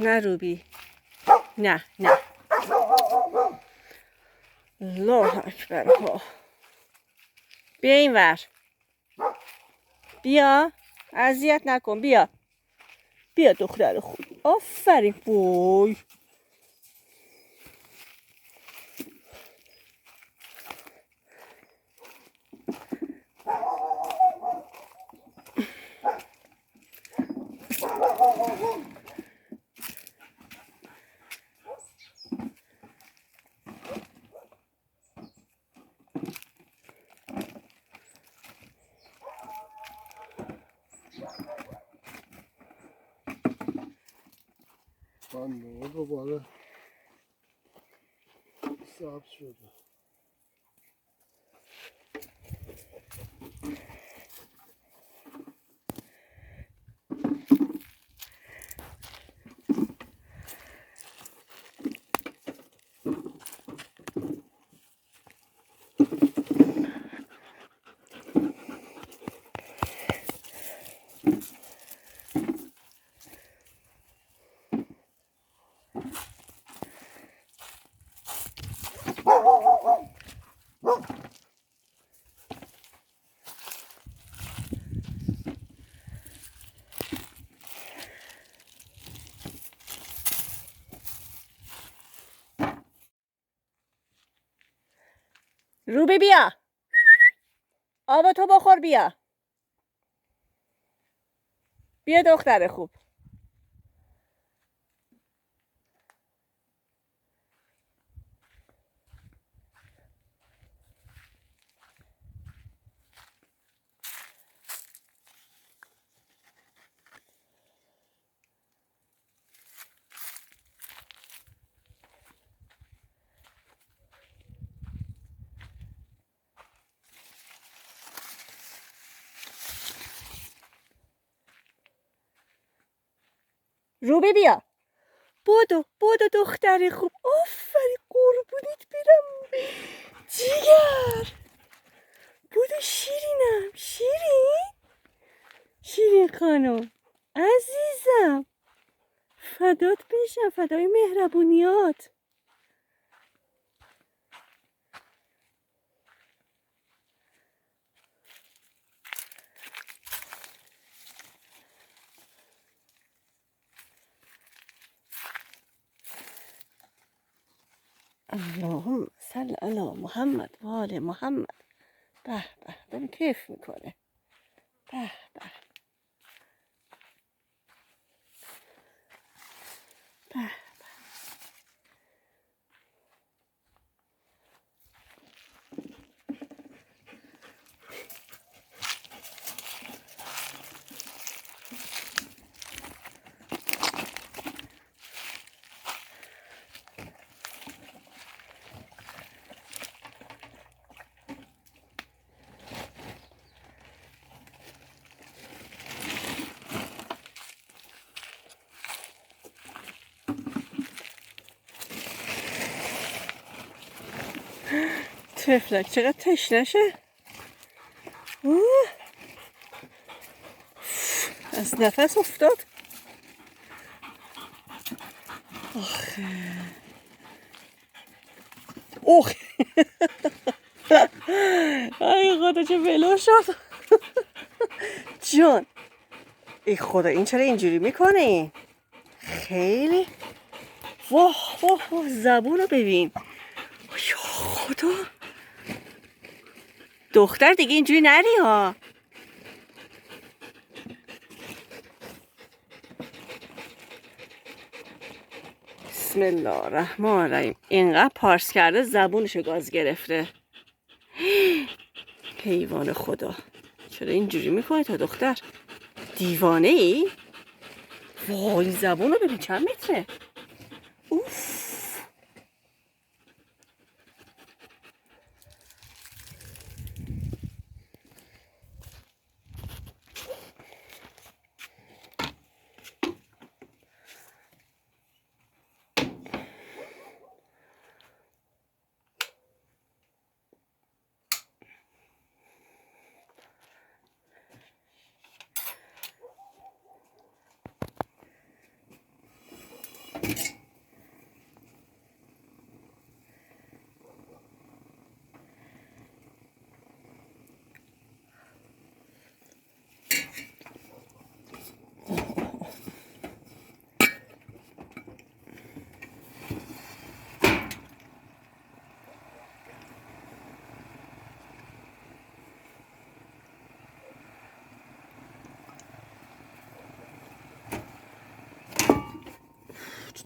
نه روبی، نه نه. الله اکبر ها. بیا این ور، بیا، اذیت نکن، بیا بیا دختر خوب. آفرین. وای من دوباره سبز شده. روبی بیا، آب تو بخور، بیا بیا دختر خوب. روبی بیا، بودو بودو دختر خوب. آفرین، قربونت برم جیگر. بودو شیرینم، شیرین خانم عزیزم، فدات بشم، فدای مهربونیات. اللهم صل علی محمد و آل محمد. به به، ببین کیف میکنه. به به به. تفلک چقدر تشنشه. از نفس افتاد. آخه اوه. ای خدا چه ولو شد. جان ای خدا، این چرا اینجوری میکنه؟ خیلی واه واه واه، زبونو ببین. یا خدا، دختر دیگه اینجوری نری ها. بسم الله الرحمن الرحیم. اینقدر پارس کرده زبونشو گاز گرفته. حیوان خدا، چرا اینجوری میکنی تا دختر؟ دیوانه ای؟ وای زبونو ببین چند متره. اوف.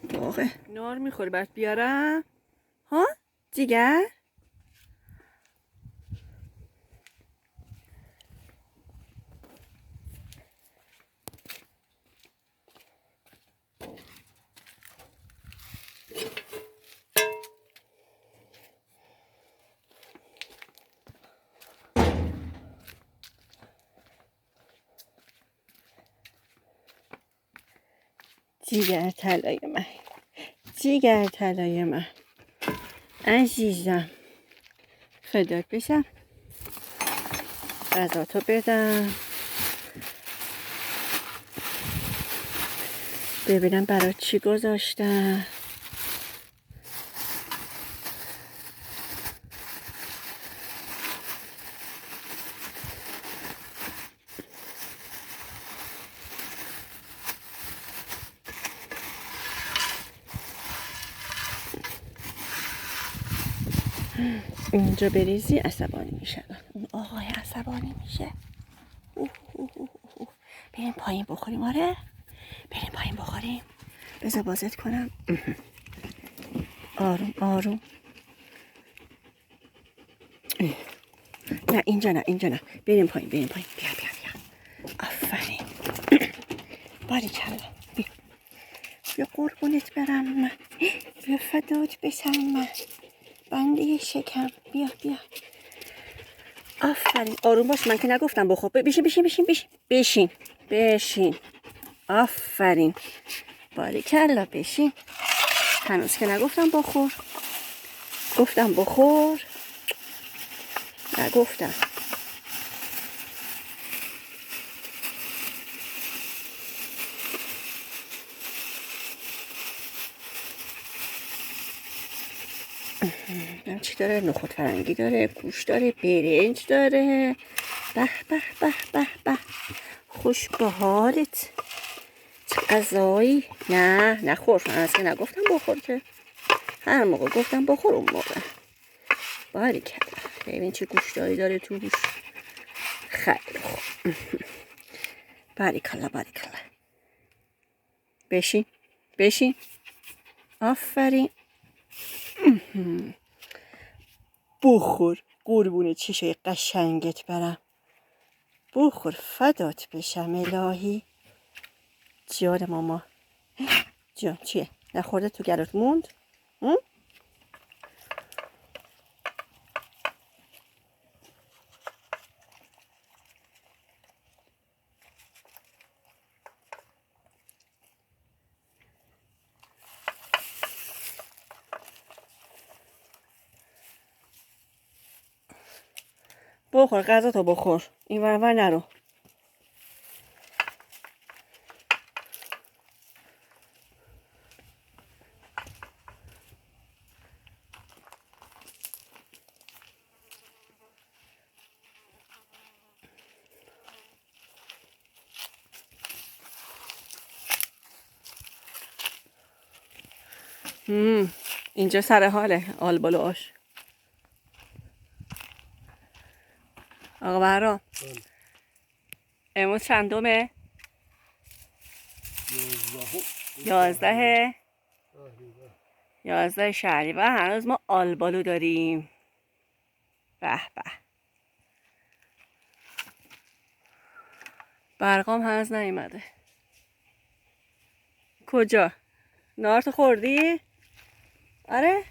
داغه. نار میخوری برات بیارم ها جیگر. جیگر طلای من، جیگر طلای من عزیزم، فدات بشم. غذاتو بدم ببینم برات چی گذاشتم. اینجا بریزی عصبانی میشه. اون آقای عصبانی میشه. بریم پایین بخوریم. آره بریم پایین بخوریم. بذار بازت کنم. آروم آروم. نه اینجا نه اینجا نه. بریم پایین بریم پایین. بیا بیا بیا. آفرین. باریکلا. بیا بیا قربونت برم من. بیا فدات بشم من. بنده شکم. بیا بیا. آفرین. آروم باش. من که نگفتم بخور. بشین بشین بشین بشین بشین بشین. آفرین. باریکلا بشین. هنوز که نگفتم بخور. گفتم بخور. نگفتم. چی داره؟ نخود فرنگی داره، گوش داره، برنج داره. به به به به به. خوش به حالت. چه غذایی. نه نخور. من از که نگفتم بخور که. هر موقع گفتم بخور اون موقع. باریکلا. ببین چه گوشتایی داره توش. خیلی خوب. باریکلا باریکلا. بشین بشین. آفرین. بخور قربون چشای قشنگت برم. بخور فدات بشم الهی. جان ماما. جان چیه؟ نخورده تو گلوت موند؟ بخور غذا تو بخور. این ور نرو. اینجا سر حاله آلبالو آش. آقا بهرام امروز چندمه؟ 11 شهریور. هنوز ما آلبالو داریم. به به. برقام هنوز نیومده. کجا؟ نارتو خوردی؟ آره